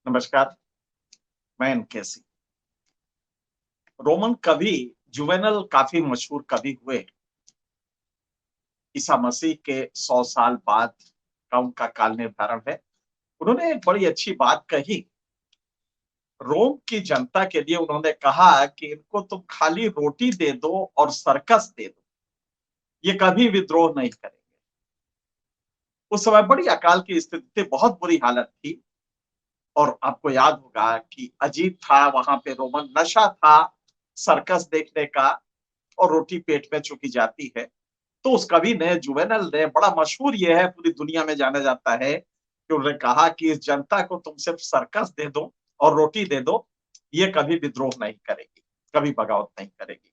नमस्कार, मैं N K Singh. Roman कवि जुवेनल काफी मशहूर कवि हुए। ईसा मसीह के 100 साल बाद का उनका काल निर्धारण है। उन्होंने एक बड़ी अच्छी बात कही। रोम की जनता के लिए उन्होंने कहा कि इनको तुम खाली रोटी दे दो और सर्कस दे दो, ये कभी विद्रोह नहीं करेंगे। उस समय बड़ी अकाल की स्थिति थी, बहुत बुरी हालत थी। और आपको याद होगा कि अजीब था वहां पे, रोमन नशा था सर्कस देखने का, और रोटी पेट में चुकी जाती है। तो उस कवि ने, जुवेनल ने, बड़ा मशहूर ये है, पूरी दुनिया में जाना जाता है कि उन्होंने कहा कि इस जनता को तुम सिर्फ सर्कस दे दो और रोटी दे दो, ये कभी विद्रोह नहीं करेगी, कभी बगावत नहीं करेगी।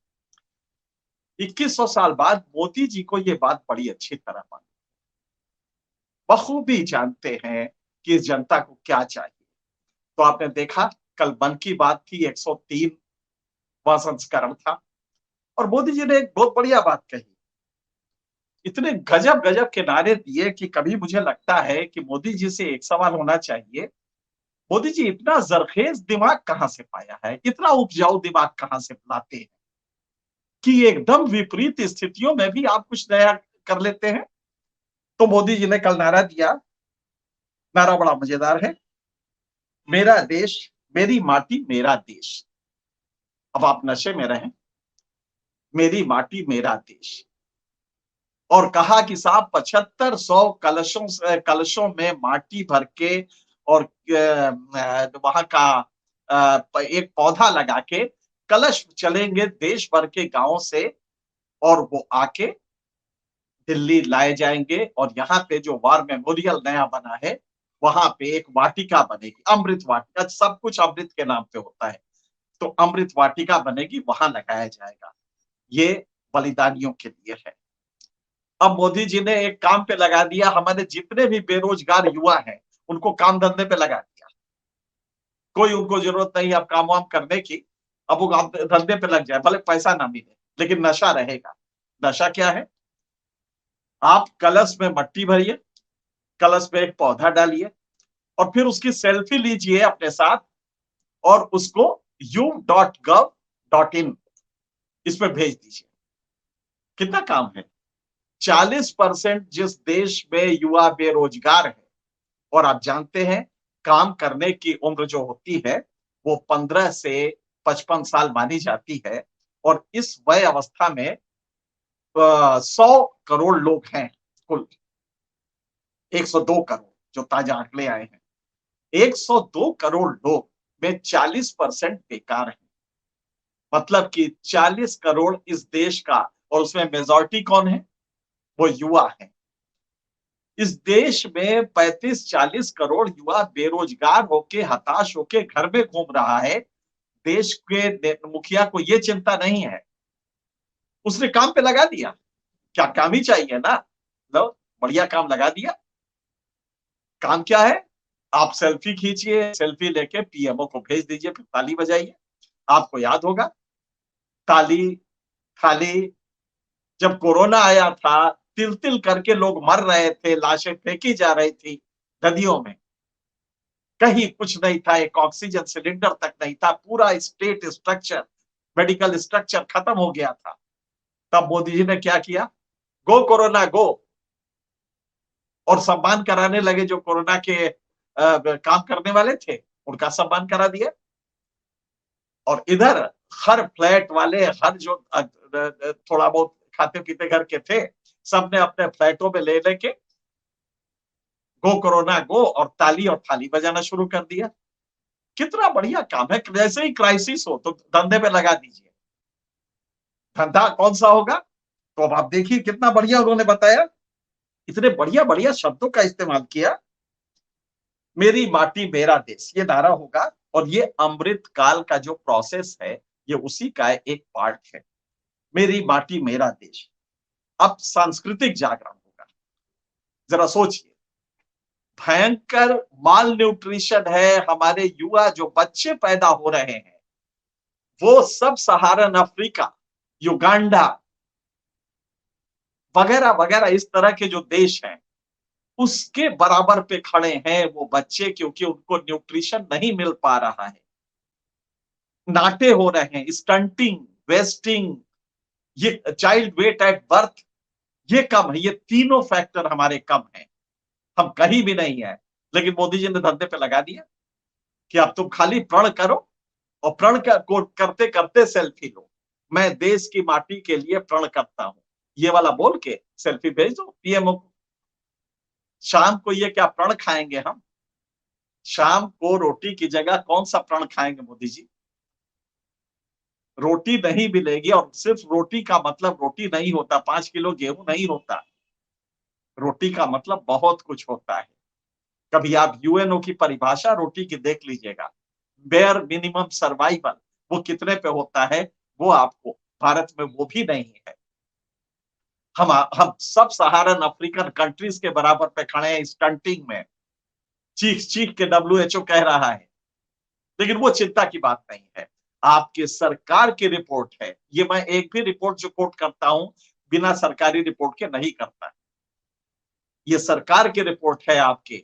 2100 साल बाद मोदी जी को ये बात बड़ी अच्छी तरह मालूम, बखूबी जानते हैं कि इस जनता को क्या चाहिए। तो आपने देखा, कल मन की बात थी, 103वां संस्करण था, और मोदी जी ने एक बहुत बढ़िया बात कही। इतने गजब गजब के नारे दिए कि कभी मुझे लगता है कि मोदी जी से एक सवाल होना चाहिए, मोदी जी इतना जरखेज दिमाग कहां से पाया है, इतना उपजाऊ दिमाग कहां से लाते हैं कि एकदम विपरीत स्थितियों में भी आप कुछ नया कर लेते हैं। तो मोदी जी ने कल नारा दिया, नारा बड़ा मजेदार है, मेरा देश, मेरी माटी, मेरा देश। अब आप नशे में रहें, मेरी माटी मेरा देश। और कहा कि साहब 7500 कलशों में माटी भर के, और वहां का एक पौधा लगा के कलश चलेंगे देश भर के गांवों से, और वो आके दिल्ली लाए जाएंगे, और यहाँ पे जो वार मेमोरियल नया बना है, वहां पे एक वाटिका बनेगी, अमृत वाटिका। सब कुछ अमृत के नाम पे होता है, तो अमृत वाटिका बनेगी, वहां लगाया जाएगा। ये बलिदानियों के लिए है। अब मोदी जी ने एक काम पे लगा दिया, हमारे जितने भी बेरोजगार युवा हैं उनको काम धंधे पे लगा दिया। कोई उनको जरूरत नहीं अब काम वाम करने की, अब वो काम धंधे पे लग जाए, भले पैसा ना मिले लेकिन नशा रहेगा। नशा क्या है? आप कलश में मट्टी भरिए, कलश में एक पौधा डालिए, और फिर उसकी सेल्फी लीजिए अपने साथ, और उसको u.gov.in इसमें भेज दीजिए। कितना काम है? 40% जिस देश में युवा बेरोजगार है, और आप जानते हैं काम करने की उम्र जो होती है वो 15 से 55 साल मानी जाती है, और इस वय अवस्था में 100 करोड़ लोग हैं कुल, 102 करोड़ जो ताजा आंकड़े आए हैं। 102 करोड़ लोग में 40% बेकार हैं। मतलब कि 40 करोड़ इस देश का, और उसमें मेजॉरिटी कौन है? वो युवा है। इस देश में 35-40 करोड़ युवा बेरोजगार होके, हताश होके घर में घूम रहा है। देश के मुखिया को ये चिंता नहीं है, उसने काम पे लगा दिया। क्या काम ही चाहिए ना, लो बढ़िया काम लगा दिया। काम क्या है? आप सेल्फी खींचिए, सेल्फी लेके पीएमओ को भेज दीजिए, फिर ताली बजाइए। आपको याद होगा, ताली थाली, जब कोरोना आया था, तिल तिल करके लोग मर रहे थे, लाशें फेंकी जा रही थी नदियों में, कहीं कुछ नहीं था, एक ऑक्सीजन सिलेंडर तक नहीं था, पूरा स्टेट स्ट्रक्चर, मेडिकल स्ट्रक्चर खत्म हो गया था। तब मोदी जी ने क्या किया? गो कोरोना गो, और सम्मान कराने लगे जो कोरोना के काम करने वाले थे, उनका सम्मान करा दिया। और इधर हर फ्लैट वाले, हर जो थोड़ा बहुत खाते पीते घर के थे, सबने अपने फ्लैटों में ले लेके गो कोरोना गो, और ताली और थाली बजाना शुरू कर दिया। कितना बढ़िया काम है। जैसे ही क्राइसिस हो तो धंधे पे लगा दीजिए। धंधा कौन सा होगा? तो अब आप देखिए कितना बढ़िया उन्होंने बताया, इतने बढ़िया बढ़िया शब्दों का इस्तेमाल किया। मेरी माटी मेरा देश, ये नारा होगा, और ये अमृत काल का जो प्रोसेस है, ये उसी का एक पार्ट है। मेरी माटी मेरा देश। अब सांस्कृतिक जागरण होगा। जरा सोचिए, भयंकर माल न्यूट्रिशन है, हमारे युवा जो बच्चे पैदा हो रहे हैं वो सब सहारन अफ्रीका, युगांडा वगैरह वगैरह, इस तरह के जो देश हैं, उसके बराबर पे खड़े हैं वो बच्चे, क्योंकि उनको न्यूट्रिशन नहीं मिल पा रहा है, नाटे हो रहे हैं, स्टंटिंग, वेस्टिंग, ये चाइल्ड वेट एट बर्थ ये कम है। ये तीनों फैक्टर हमारे कम हैं, हम कहीं भी नहीं है। लेकिन मोदी जी ने धंधे पे लगा दिया कि अब तुम खाली प्रण करो और प्रण को करते करते सेल्फी लो। मैं देश की माटी के लिए प्रण करता हूं, ये वाला बोल के सेल्फी भेज दो पीएमओ को। शाम को ये क्या प्रण खाएंगे हम? शाम को रोटी की जगह कौन सा प्रण खाएंगे मोदी जी? रोटी नहीं मिलेगी, और सिर्फ रोटी का मतलब रोटी नहीं होता, 5 किलो गेहूं नहीं होता। रोटी का मतलब बहुत कुछ होता है। कभी आप यूएनओ की परिभाषा रोटी की देख लीजिएगा, बेयर मिनिमम सर्वाइवल, वो कितने पे होता है वो आपको, भारत में वो भी नहीं है। हम सब सहारन अफ्रीकन कंट्रीज के बराबर पे खड़े हैं स्टंटिंग में, चीख चीख के डब्ल्यूएचओ कह रहा है। लेकिन वो चिंता की बात नहीं है, आपके सरकार की रिपोर्ट है। ये मैं एक भी रिपोर्ट जो कोट करता हूं बिना सरकारी रिपोर्ट के नहीं करता। ये सरकार की रिपोर्ट है आपके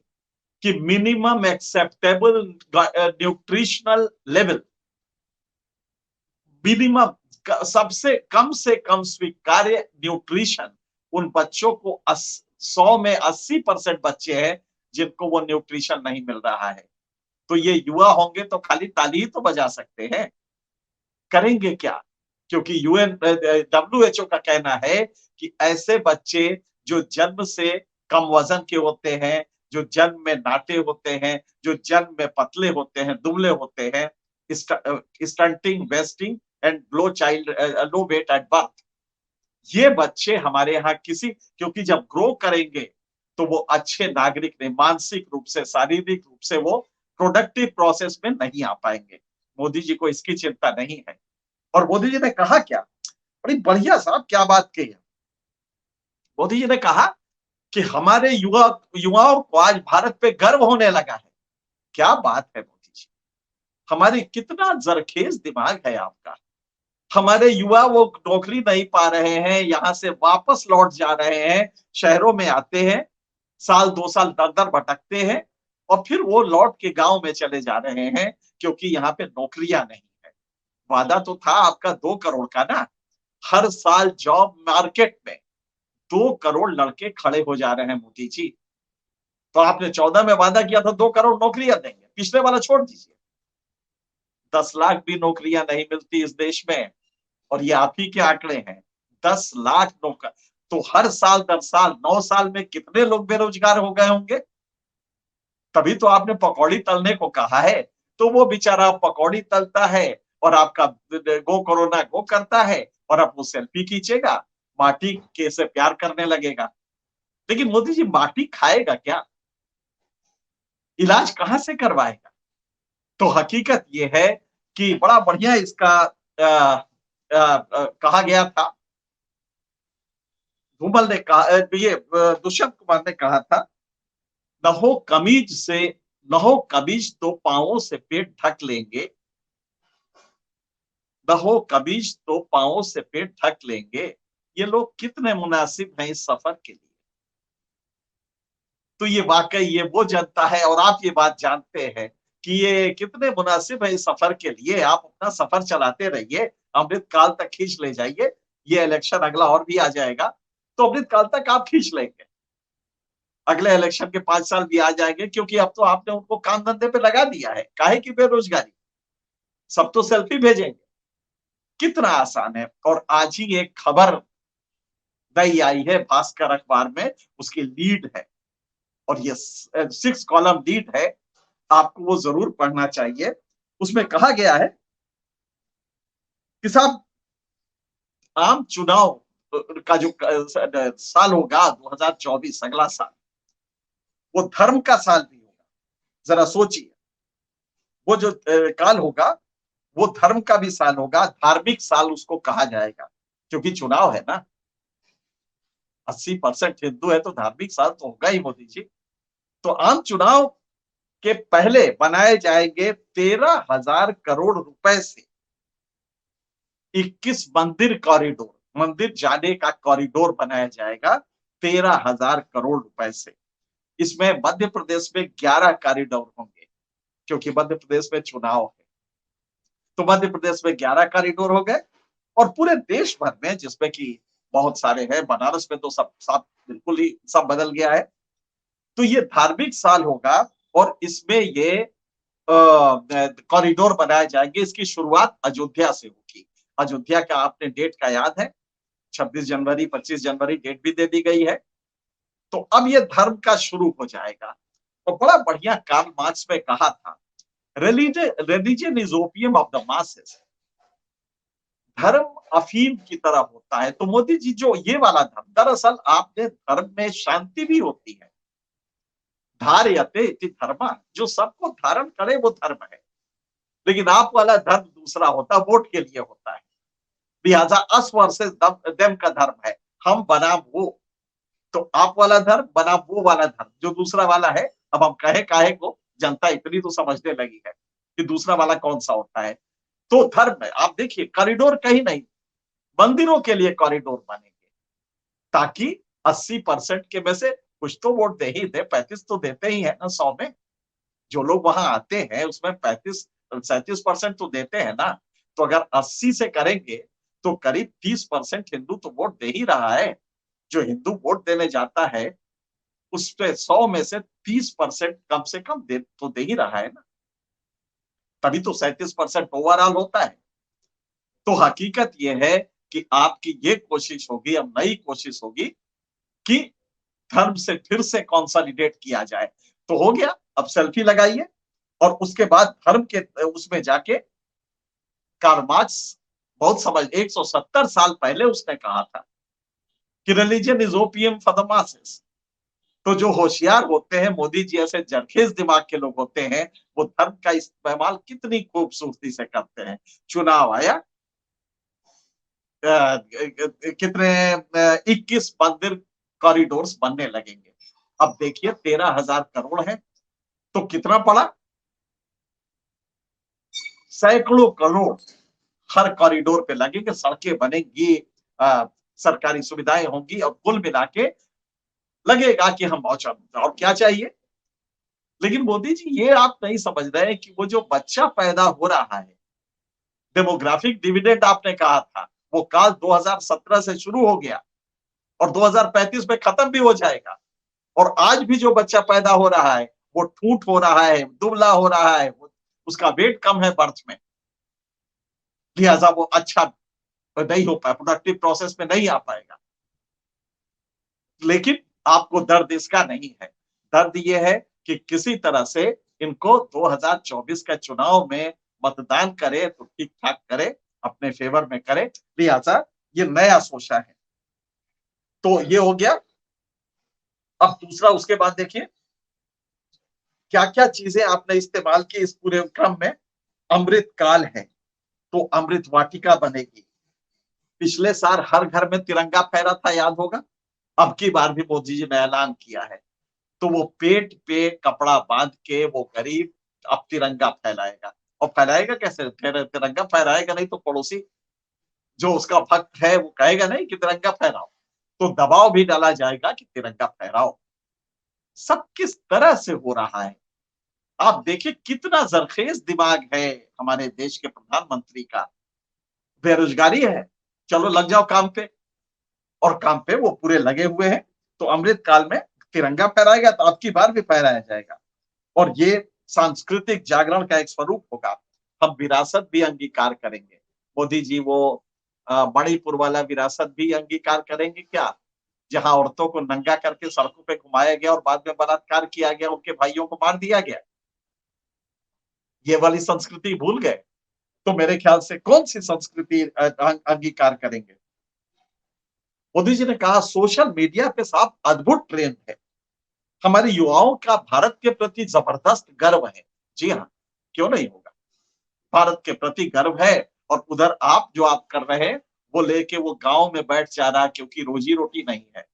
कि minimum acceptable nutritional level, minimum सबसे कम से कम स्वीकार्य न्यूट्रिशन उन बच्चों को 100 में 80% बच्चे हैं जिनको वो न्यूट्रिशन नहीं मिल रहा है। तो ये युवा होंगे तो खाली ताली ही तो बजा सकते हैं, करेंगे क्या? क्योंकि डब्ल्यूएचओ का कहना है कि ऐसे बच्चे जो जन्म से कम वजन के होते हैं, जो जन्म में नाटे होते हैं, जो जन्म में पतले होते हैं, दुबले होते हैं, stunting, wasting and low weight at birth, ये बच्चे हमारे यहाँ किसी, क्योंकि जब ग्रो करेंगे तो वो अच्छे नागरिक नहीं, मानसिक रूप से, शारीरिक रूप से वो प्रोडक्टिव प्रोसेस में नहीं आ पाएंगे। मोदी जी को इसकी चिंता नहीं है। और मोदी जी ने कहा क्या, बड़ी बढ़िया साहब क्या बात कही है। मोदी जी ने कहा कि हमारे युवाओं को आज भारत पे गर्व होने लगा है। क्या बात है मोदी जी, हमारे कितना जरखेज दिमाग है आपका। हमारे युवा वो नौकरी नहीं पा रहे हैं, यहां से वापस लौट जा रहे हैं, शहरों में आते हैं, साल 2 साल दर दर भटकते हैं और फिर वो लौट के गांव में चले जा रहे हैं क्योंकि यहाँ पे नौकरियां नहीं है। वादा तो था आपका 2 करोड़ का ना, हर साल जॉब मार्केट में 2 करोड़ लड़के खड़े हो जा रहे हैं मोदी जी। तो आपने 14 में वादा किया था 2 करोड़ नौकरियां देंगे, पिछले वाला छोड़ दीजिए, 10 लाख भी नौकरियां नहीं मिलती इस देश में, और ये आप ही के आंकड़े हैं, 10 लाख नौकर। तो हर साल दर साल 9 साल में कितने लोग बेरोजगार हो गए होंगे? तभी तो आपने पकौड़ी तलने को कहा है। तो वो बेचारा पकौड़ी तलता है और आपका गो कोरोना गो करता है, और अब वो सेल्फी खींचेगा, माटी के से प्यार करने लगेगा। लेकिन मोदी जी माटी खाएगा क्या? इलाज कहां से करवाएगा? तो हकीकत ये है कि बड़ा बढ़िया इसका कहा गया था, धूमल ने कहा, ये दुष्यंत कुमार ने कहा था, नहो कमीज से, नहो कमीज तो पांवों से पेट ढक लेंगे, नहो कमीज तो पांवों से पेट ढक लेंगे। ये लोग कितने मुनासिब हैं इस सफर के लिए? तो ये वाकई ये वो जनता है, और आप ये बात जानते हैं कि ये कितने मुनासिब है इस सफर के लिए। आप अपना सफर चलाते रहिए, अमृत काल तक खींच ले जाइए। ये इलेक्शन अगला और भी आ जाएगा तो अमृत काल तक आप खींच लेंगे, अगले इलेक्शन के 5 साल भी आ जाएंगे, क्योंकि अब तो आपने उनको काम धंधे पे लगा दिया है। काहे की बेरोजगारी, सब तो सेल्फी भेजेंगे। कितना आसान है। और आज ही एक खबर नई आई है भास्कर अखबार में, उसकी लीड है, और ये 6 कॉलम लीड है, आपको वो जरूर पढ़ना चाहिए। उसमें कहा गया है कि साहब, आम चुनाव का जो साल होगा 2024, अगला साल, वो धर्म का साल भी होगा। जरा सोचिए, वो जो काल होगा वो धर्म का भी साल होगा, धार्मिक साल उसको कहा जाएगा, क्योंकि चुनाव है ना। 80% हिंदू है तो धार्मिक साल तो होगा ही मोदी जी। तो आम चुनाव के पहले बनाए जाएंगे 13,000 करोड़ रुपए से 21 मंदिर कॉरिडोर, मंदिर जाने का कॉरिडोर बनाया जाएगा 13,000 करोड़ रुपए से। इसमें मध्य प्रदेश में 11 कॉरिडोर होंगे, क्योंकि मध्य प्रदेश में चुनाव है। तो मध्य प्रदेश में 11 कॉरिडोर हो गए, और पूरे देश भर में, जिसमें कि बहुत सारे हैं, बनारस में तो सब बिल्कुल ही सब बदल गया है। तो ये धार्मिक साल होगा, और इसमें ये कॉरिडोर बनाए जाएंगे। इसकी शुरुआत अयोध्या से होगी। अयोध्या का आपने डेट का याद है, 26 जनवरी 25 जनवरी डेट भी दे दी गई है। तो अब ये धर्म का शुरू हो जाएगा। और बड़ा बढ़िया कार्ल मार्क्स में कहा था, religion is opium of the masses. धर्म अफीम की तरह होता है। तो मोदी जी जो ये वाला धर्म, दरअसल आपने धर्म में शांति भी होती है। धार्यते इति धर्म, जो सबको धारण करे वो धर्म है। लेकिन आप वाला धर्म दूसरा होता है, वोट के लिए होता है। लिहाजा अस वर्सेस देम का धर्म है, हम बनाम वो। तो आप वाला धर्म बनाम वो वाला धर्म, जो दूसरा वाला है। अब हम कहे काहे को, जनता इतनी तो समझने लगी है कि दूसरा वाला कौन सा होता है। तो धर्म है। आप देखिए, कॉरिडोर कहीं नहीं, मंदिरों के लिए कॉरिडोर बनेंगे, ताकि 80% के में से कुछ तो वोट दे ही दे। 35 तो देते ही है ना 100 में। जो लोग वहां आते हैं उसमें 35-37% तो देते हैं ना। तो अगर 80 से करेंगे तो करीब 30% हिंदू तो वोट दे ही रहा है। जो हिंदू वोट देने जाता है उस पे 100 में से 30% कम से कम दे ही रहा है ना। तभी तो 37% ओवरऑल होता है। तो हकीकत यह है कि आपकी ये कोशिश होगी, अब नई कोशिश होगी कि धर्म से फिर से कंसोलिडेट किया जाए। तो हो गया, अब सेल्फी लगाइए। और उसके बाद धर्म के उसमें जाके, कार्ल मार्क्स बहुत समझ, 170 साल पहले उसने कहा था कि religion is opium for the masses. तो जो होशियार होते हैं, मोदी जी ऐसे जरखेज दिमाग के लोग होते हैं, वो धर्म का इस्तेमाल कितनी खूबसूरती से करते हैं। चुनाव आया, कितने 21 मंदिर कॉरिडोर्स बनने लगेंगे। अब देखिए 13,000 करोड़ है, तो कितना पड़ा, सैकड़ों करोड़ हर कॉरिडोर पे लगेंगे। सड़कें बनेंगी, सरकारी सुविधाएं होंगी, और कुल मिला के लगेगा कि हम बहुत, और क्या चाहिए। लेकिन मोदी जी ये आप नहीं समझ रहे कि वो जो बच्चा पैदा हो रहा है, डेमोग्राफिक डिविडेंड आपने कहा था, वो काल 2017 से शुरू हो गया और 2035 में खत्म भी हो जाएगा। और आज भी जो बच्चा पैदा हो रहा है वो ठूंठ हो रहा है, दुबला हो रहा है, उसका वेट कम है बर्थ में। लिहाजा वो अच्छा नहीं हो पाए, प्रोडक्टिव प्रोसेस में नहीं आ पाएगा। लेकिन आपको दर्द इसका नहीं है। दर्द ये है कि किसी तरह से इनको 2024 का चुनाव में मतदान करे तो ठीक ठाक करे, अपने फेवर में करे। लिहाजा ये नया सोचा है। तो ये हो गया। अब दूसरा, उसके बाद देखिए क्या क्या चीजें आपने इस्तेमाल की इस पूरे क्रम में। अमृत काल है, तो अमृत वाटिका बनेगी। पिछले साल हर घर में तिरंगा फहरा था, याद होगा। अब की बार भी मोदी जी ने ऐलान किया है। तो वो पेट पे कपड़ा बांध के वो गरीब अब तिरंगा फहलाएगा। और फहलाएगा कैसे, तिरंगा फहराएगा नहीं तो पड़ोसी जो उसका भक्त है वो कहेगा नहीं कि तिरंगा फहराओ। तो दबाव भी डाला जाएगा कि तिरंगा फहराओ। सब किस तरह से हो रहा है, आप देखिए कितना जरखेज दिमाग है हमारे देश के प्रधानमंत्री का। बेरोजगारी है, चलो लग जाओ काम पे। और काम पे वो पूरे लगे हुए हैं। तो अमृत काल में तिरंगा फहराएगा, तो अब की बार भी फहराया जाएगा। और ये सांस्कृतिक जागरण का एक स्वरूप होगा। हम विरासत भी अंगीकार करेंगे। मोदी जी वो मणिपुर वाला विरासत भी अंगीकार करेंगे क्या, जहां औरतों को नंगा करके सड़कों पे घुमाया गया और बाद में बलात्कार किया गया, उनके भाइयों को मार दिया गया। ये वाली संस्कृति भूल गए तो मेरे ख्याल से कौन सी संस्कृति अंगीकार करेंगे। मोदी जी ने कहा सोशल मीडिया पे साहब अद्भुत ट्रेंड है। हमारे युवाओं का भारत के प्रति जबरदस्त गर्व है। जी हाँ, क्यों नहीं होगा, भारत के प्रति गर्व है। और उधर आप जो आप कर रहे हैं वो लेके वो गांव में बैठ जा रहा है क्योंकि रोजी रोटी नहीं है।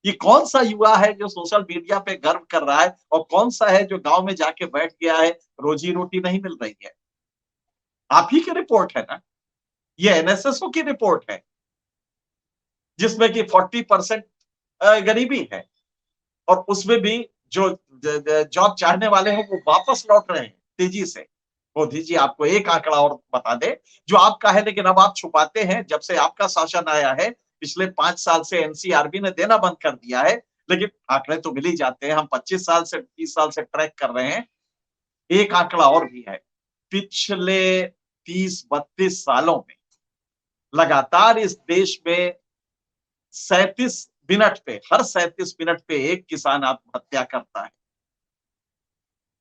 ये कौन सा युवा है जो सोशल मीडिया पे गर्व कर रहा है, और कौन सा है जो गांव में जाके बैठ गया है, रोजी रोटी नहीं मिल रही है। आप ही की रिपोर्ट है ना, ये एनएसएसओ की रिपोर्ट है, जिसमें कि 40% गरीबी है। और उसमें भी जो जॉब चाहने वाले हैं वो वापस लौट रहे हैं तेजी से। मोदी जी आपको एक आंकड़ा और बता दे जो आपका है, लेकिन अब आप छुपाते हैं। जब से आपका शासन आया है पिछले 5 साल से एनसीआरबी ने देना बंद कर दिया है, लेकिन आंकड़े तो मिल ही जाते हैं। हम 25 साल से 30 साल से ट्रैक कर रहे हैं। एक आंकड़ा और भी है, पिछले 30-32 सालों में लगातार इस देश में 37 मिनट पे, हर 37 मिनट पे एक किसान आत्महत्या करता है।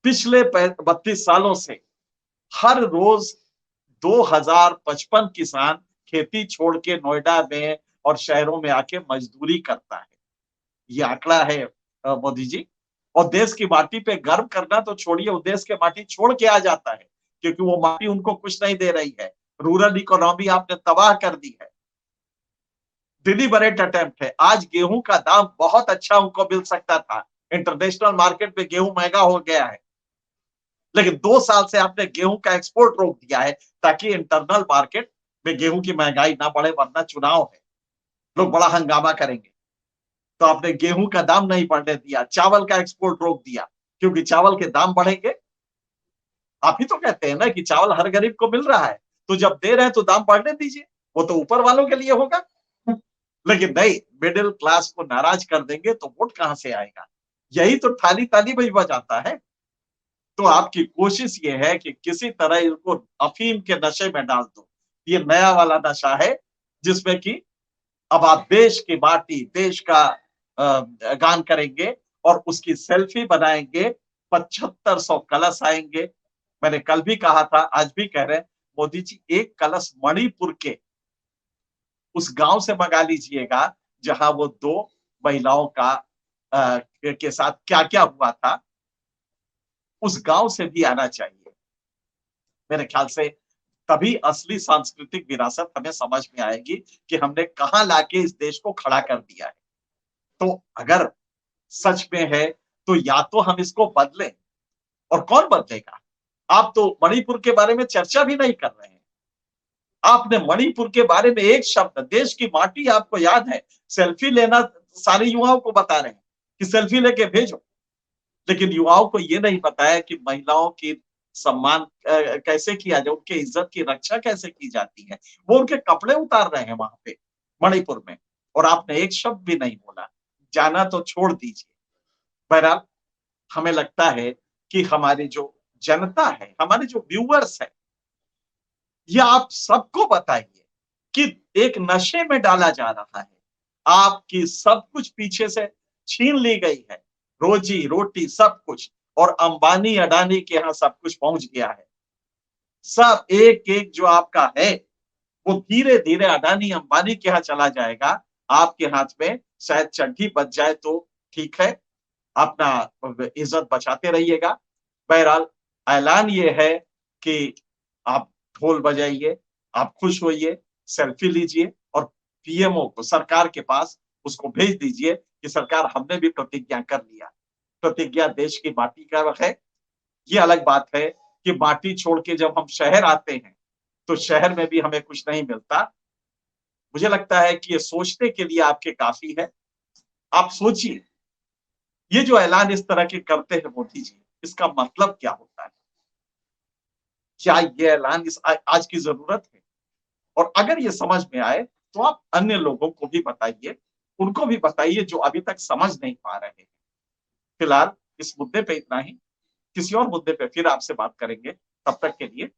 पिछले 32 सालों से हर रोज 2055 किसान खेती छोड़ के नोएडा में और शहरों में आके मजदूरी करता है। ये आंकड़ा है मोदी जी। और देश की माटी पे गर्व करना तो छोड़िए, वो देश के माटी छोड़ के आ जाता है क्योंकि वो माटी उनको कुछ नहीं दे रही है। रूरल इकोनॉमी आपने तबाह कर दी है। डिलीबरेट अटेम्प्ट है। आज गेहूं का दाम बहुत अच्छा उनको मिल सकता था। इंटरनेशनल मार्केट में गेहूं महंगा हो गया है, लेकिन 2 साल से आपने गेहूं का एक्सपोर्ट रोक दिया है ताकि इंटरनल मार्केट में गेहूं की महंगाई ना बढ़े, वरना चुनाव है, लोग बड़ा हंगामा करेंगे। तो आपने गेहूं का दाम नहीं बढ़ने दिया, चावल का एक्सपोर्ट रोक दिया क्योंकि चावल के दाम बढ़ेंगे। आप ही तो कहते हैं ना कि चावल हर गरीब को मिल रहा है, तो जब दे रहे हैं तो दाम बढ़ने दीजिए, वो तो ऊपर वालों के लिए होगा। लेकिन नहीं, मिडिल क्लास को नाराज कर देंगे तो वोट कहां से आएगा? यही तो थाली ताली में बजाता है। तो आपकी कोशिश ये है कि किसी तरह इनको अफीम के नशे में डाल दो। ये नया वाला नशा है जिसमें कि अब आप देश की माटी, देश का गान करेंगे और उसकी सेल्फी बनाएंगे। 7500 कलश आएंगे। मैंने कल भी कहा था, आज भी कह रहे हैं, मोदी जी एक कलश मणिपुर के उस गांव से मंगा लीजिएगा जहां वो 2 महिलाओं का के साथ क्या क्या हुआ था, उस गांव से भी आना चाहिए। मेरे ख्याल से तभी असली सांस्कृतिक विरासत हमें समझ में आएगी कि हमने कहां लाके इस देश को खड़ा कर दिया है। तो अगर सच में है तो या तो हम इसको बदलें, और कौन बदलेगा? आप तो मणिपुर के बारे में चर्चा भी नहीं कर रहे हैं। आपने मणिपुर के बारे में एक शब्द, देश की माटी आपको याद है, सेल्फी लेना सारे युवाओं को बता रहे हैं कि सेल्फी लेके भेजो, लेकिन युवाओं को ये नहीं बताया कि महिलाओं की सम्मान कैसे किया जाए, उनके इज्जत की रक्षा कैसे की जाती है। वो उनके कपड़े उतार रहे हैं वहां पे मणिपुर में, और आपने एक शब्द भी नहीं बोला। जाना तो छोड़ दीजिए। बहरहाल हमें लगता है कि हमारी जो जनता है, हमारे जो व्यूअर्स है, ये आप सबको बताइए कि एक नशे में डाला जा रहा है। आपकी सब कुछ पीछे से छीन ली गई है, रोजी रोटी सब कुछ, और अंबानी अडानी के यहाँ सब कुछ पहुंच गया है। सब एक एक जो आपका है वो धीरे धीरे अडानी अंबानी के यहाँ चला जाएगा। आपके हाथ में शायद चड्ढी बच जाए तो ठीक है, अपना इज्जत बचाते रहिएगा। बहरहाल ऐलान ये है कि आप ढोल बजाइए, आप खुश होइए, सेल्फी लीजिए और पीएमओ को, सरकार के पास उसको भेज दीजिए कि सरकार हमने भी प्रतिज्ञा कर लिया। प्रतिज्ञा देश की माटी का है। ये अलग बात है कि माटी छोड़ के जब हम शहर आते हैं तो शहर में भी हमें कुछ नहीं मिलता। मुझे लगता है कि ये सोचने के लिए आपके काफी है। आप सोचिए, ये जो ऐलान इस तरह के करते हैं मोदी जी, इसका मतलब क्या होता है? क्या ये ऐलान आज की जरूरत है? और अगर ये समझ में आए तो आप अन्य लोगों को भी बताइए, उनको भी बताइए जो अभी तक समझ नहीं पा रहे हैं। फिलहाल इस मुद्दे पे इतना ही। किसी और मुद्दे पे फिर आपसे बात करेंगे। तब तक के लिए